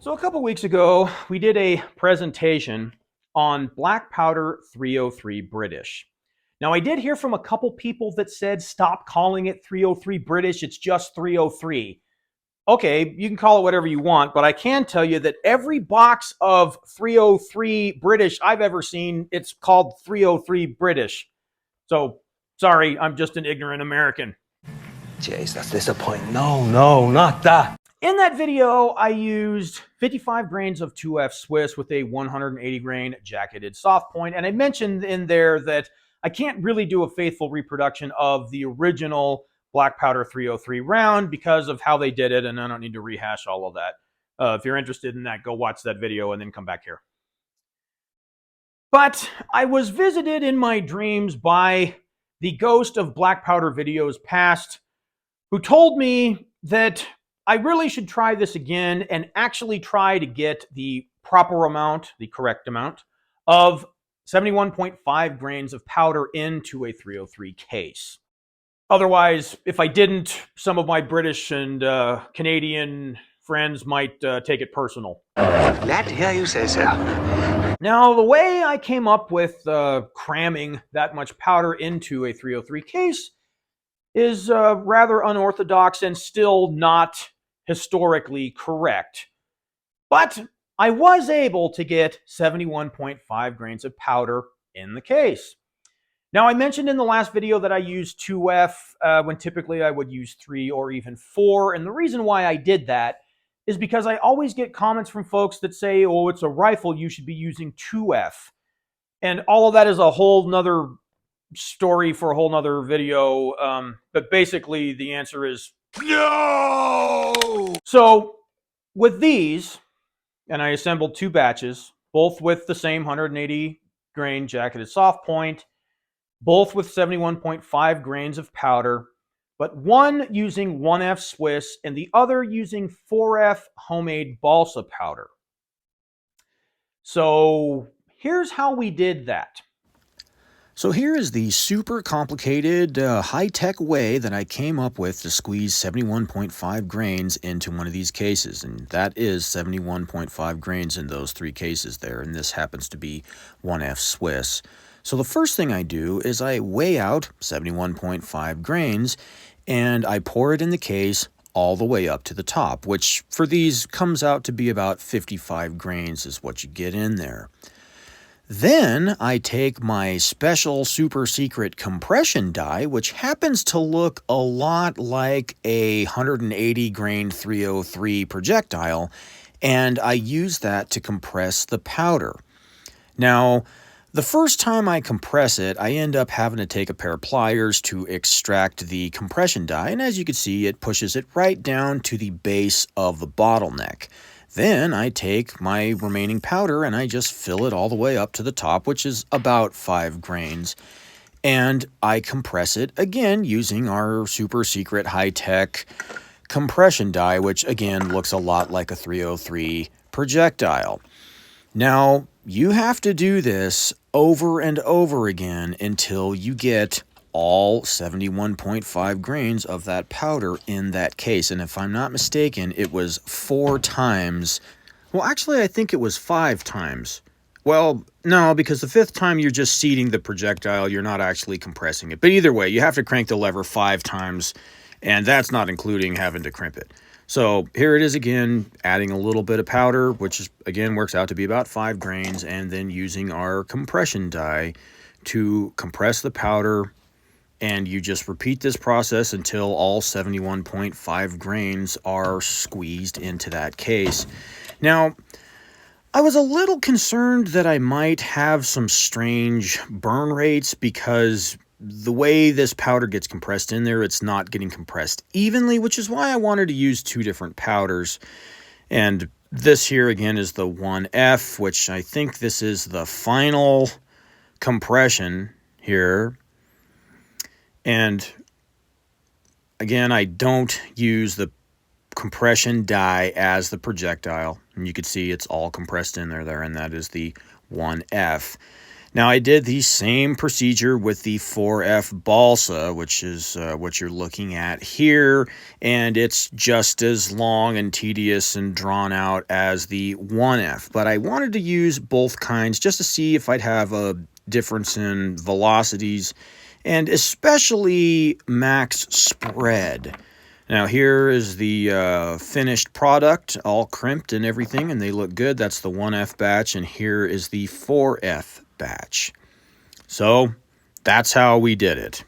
So a couple weeks ago, we did a presentation on Black Powder 303 British. Now, I did hear from a couple people that said, stop calling it 303 British, it's just 303. Okay, you can call it whatever you want, but I can tell you that every box of 303 British I've ever seen, it's called 303 British. So, sorry, I'm just an ignorant American. Jeez, that's disappointing. No, not that. In that video, I used 55 grains of 2F Swiss with a 180 grain jacketed soft point, and I mentioned in there that I can't really do a faithful reproduction of the original Black Powder 303 round because of how they did it, and I don't need to rehash all of that. If you're interested in that, go watch that video and then come back here. But I was visited in my dreams by the ghost of Black Powder videos past, who told me that I really should try this again and actually try to get the proper amount, the correct amount, of 71.5 grains of powder into a 303 case. Otherwise, if I didn't, some of my British and Canadian friends might take it personal. Glad to hear you say so. Now, the way I came up with cramming that much powder into a 303 case is rather unorthodox and still not historically correct. But I was able to get 71.5 grains of powder in the case. Now, I mentioned in the last video that I used 2F when typically I would use 3 or even 4. And the reason why I did that is because I always get comments from folks that say, oh, it's a rifle, you should be using 2F. And all of that is a whole nother story for a whole nother video. But basically, the answer is no! So, with these, and I assembled 2 batches, both with the same 180 grain jacketed soft point, both with 71.5 grains of powder, but one using 1F Swiss and the other using 4F homemade balsa powder. So here's how we did that. So here is the super complicated, high-tech way that I came up with to squeeze 71.5 grains into one of these cases. And that is 71.5 grains in those 3 cases there, and this happens to be 1F Swiss. So the first thing I do is I weigh out 71.5 grains, and I pour it in the case all the way up to the top, which for these comes out to be about 55 grains is what you get in there. Then I take my special super secret compression die, which happens to look a lot like a 180 grain 303 projectile, and I use that to compress the powder. Now, the first time I compress it, I end up having to take a pair of pliers to extract the compression die, and as you can see, it pushes it right down to the base of the bottleneck. Then I take my remaining powder and I just fill it all the way up to the top, which is about 5 grains. And I compress it again using our super secret high-tech compression die, which again looks a lot like a 303 projectile. Now, you have to do this over and over again until you get all 71.5 grains of that powder in that case. And if I'm not mistaken, it was 4 times. Well, actually, I think it was 5 times. Well, no, because the 5th time you're just seeding the projectile, you're not actually compressing it. But either way, you have to crank the lever 5 times, and that's not including having to crimp it. So here it is again, adding a little bit of powder, which is, again works out to be about 5 grains, and then using our compression die to compress the powder. And you just repeat this process until all 71.5 grains are squeezed into that case. Now, I was a little concerned that I might have some strange burn rates because the way this powder gets compressed in there, it's not getting compressed evenly, which is why I wanted to use 2 different powders. And this here again is the 1F, which I think this is the final compression here. And again, I don't use the compression die as the projectile. And you can see it's all compressed in there, and that is the 1F. Now, I did the same procedure with the 4F balsa, which is what you're looking at here, and it's just as long and tedious and drawn out as the 1F. But I wanted to use both kinds just to see if I'd have a difference in velocities and especially max spread. Now, here is the finished product, all crimped and everything, and they look good. That's the 1F batch, and here is the 4F batch. So that's how we did it.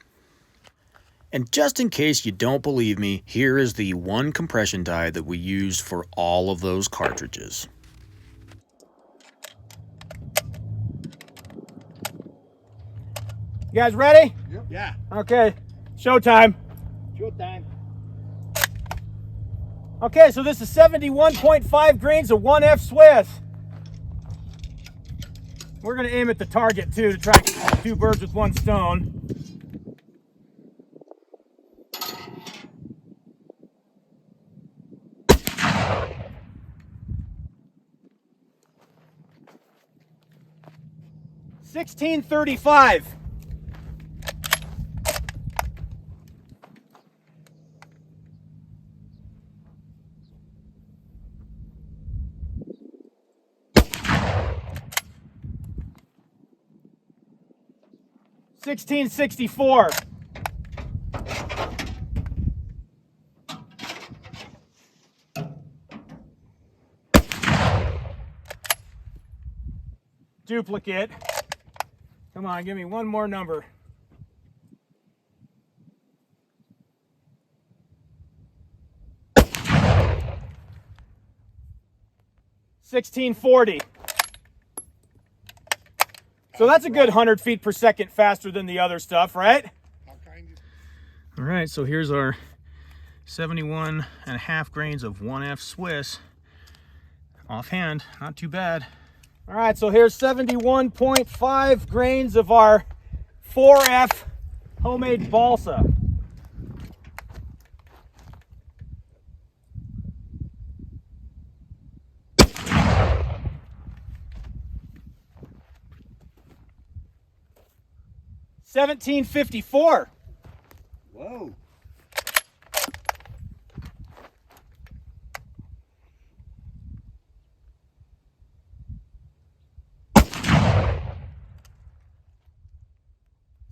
And just in case you don't believe me, here is the one compression die that we used for all of those cartridges. You guys ready? Yep. Yeah. Okay, showtime. Showtime. Okay, so this is 71.5 grains of 1F Swiss. We're going to aim at the target too to try to get 2 birds with 1 stone. $16.35. $16.64. Duplicate. Come on, give me one more number. $16.40. So that's a good 100 feet per second faster than the other stuff, right? All right, so here's our 71.5 grains of 1F Swiss. Offhand, not too bad. All right, so here's 71.5 grains of our 4F homemade balsa. $17.54. Whoa.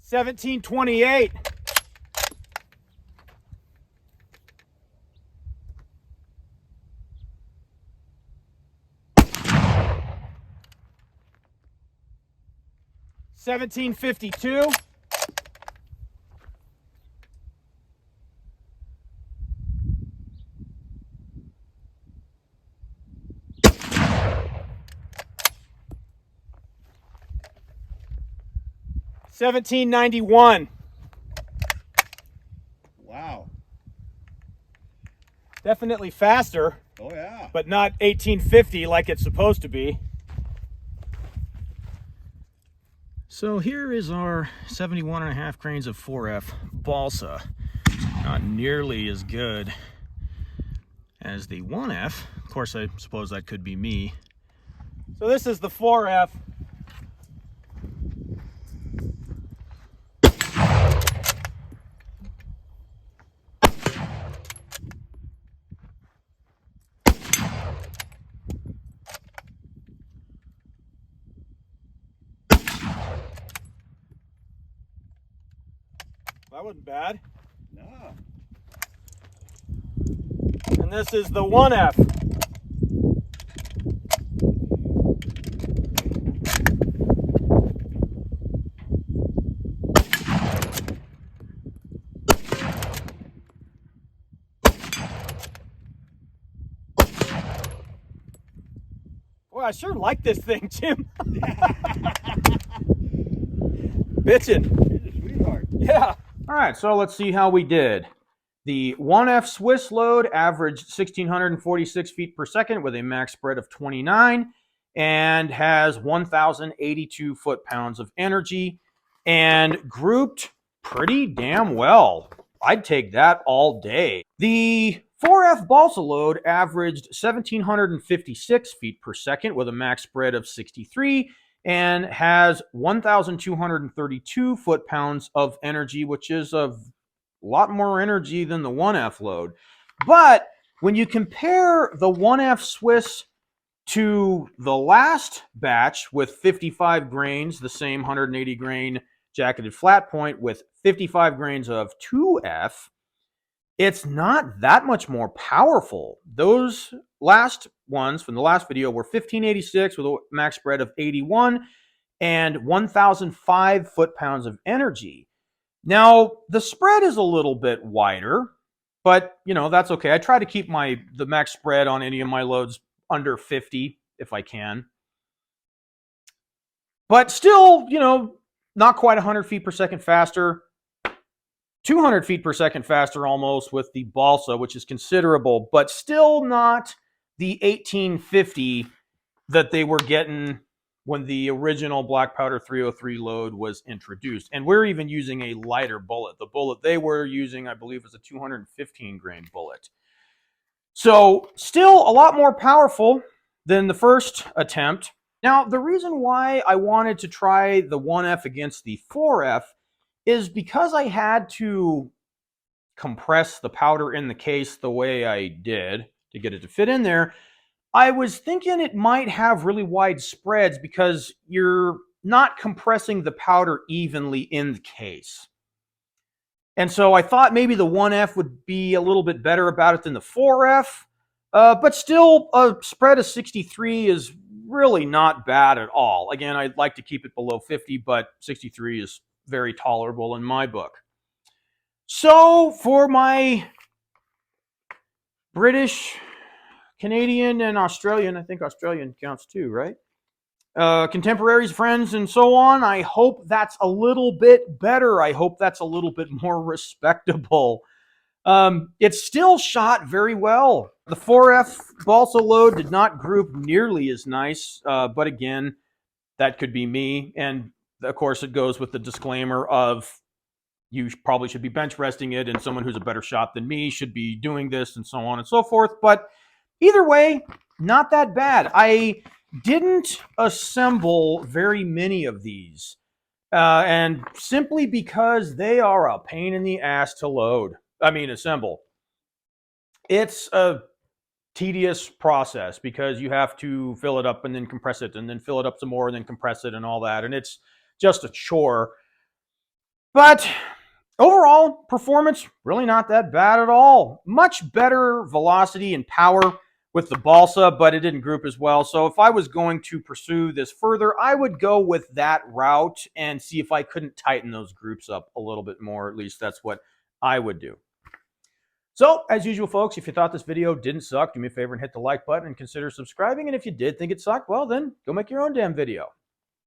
$17.28. $17.52. $17.91. Wow. Definitely faster, Oh yeah. but not 1850 like it's supposed to be. So here is our 71.5 grains of 4F balsa. Not nearly as good as the 1F. Of course, I suppose that could be me. So this is the 4F. That wasn't bad. No. And this is the 1F. Well, I sure like this thing, Jim. Bitchin'. He's a sweetheart. Yeah. All right, so let's see how we did. The 1F Swiss load averaged 1,646 feet per second with a max spread of 29 and has 1,082 foot-pounds of energy and grouped pretty damn well. I'd take that all day. The 4F balsa load averaged 1,756 feet per second with a max spread of 63 and has 1,232 foot-pounds of energy, which is a lot more energy than the 1F load. But when you compare the 1F Swiss to the last batch with 55 grains, the same 180 grain jacketed flat point with 55 grains of 2F, it's not that much more powerful. Those last ones from the last video were 1586 with a max spread of 81 and 1,005 foot-pounds of energy. Now, the spread is a little bit wider, but, you know, that's okay. I try to keep the max spread on any of my loads under 50 if I can. But still, you know, not quite 100 feet per second faster. 200 feet per second faster almost with the balsa, which is considerable, but still not the 1850 that they were getting when the original black powder 303 load was introduced. And we're even using a lighter bullet. The bullet they were using, I believe, was a 215 grain bullet. So still a lot more powerful than the first attempt. Now, the reason why I wanted to try the 1F against the 4F is because I had to compress the powder in the case the way I did to get it to fit in there. I was thinking it might have really wide spreads because you're not compressing the powder evenly in the case. And so I thought maybe the 1F would be a little bit better about it than the 4F. But still, a spread of 63 is really not bad at all. Again, I'd like to keep it below 50, but 63 is very tolerable in my book. So for my British, Canadian, and Australian, I think Australian counts too, right? Contemporaries, friends, and so on, I hope that's a little bit better. I hope that's a little bit more respectable. It still shot very well. The 4F balsa load did not group nearly as nice, but again, that could be me. And of course, it goes with the disclaimer of you probably should be bench resting it, and someone who's a better shot than me should be doing this, and so on and so forth. But either way, not that bad. I didn't assemble very many of these, and simply because they are a pain in the ass to assemble. It's a tedious process because you have to fill it up and then compress it and then fill it up some more and then compress it and all that. And it's just a chore. But overall, performance, really not that bad at all. Much better velocity and power with the balsa, but it didn't group as well. So if I was going to pursue this further, I would go with that route and see if I couldn't tighten those groups up a little bit more. At least that's what I would do. So, as usual, folks, if you thought this video didn't suck, do me a favor and hit the like button and consider subscribing. And if you did think it sucked, well, then go make your own damn video.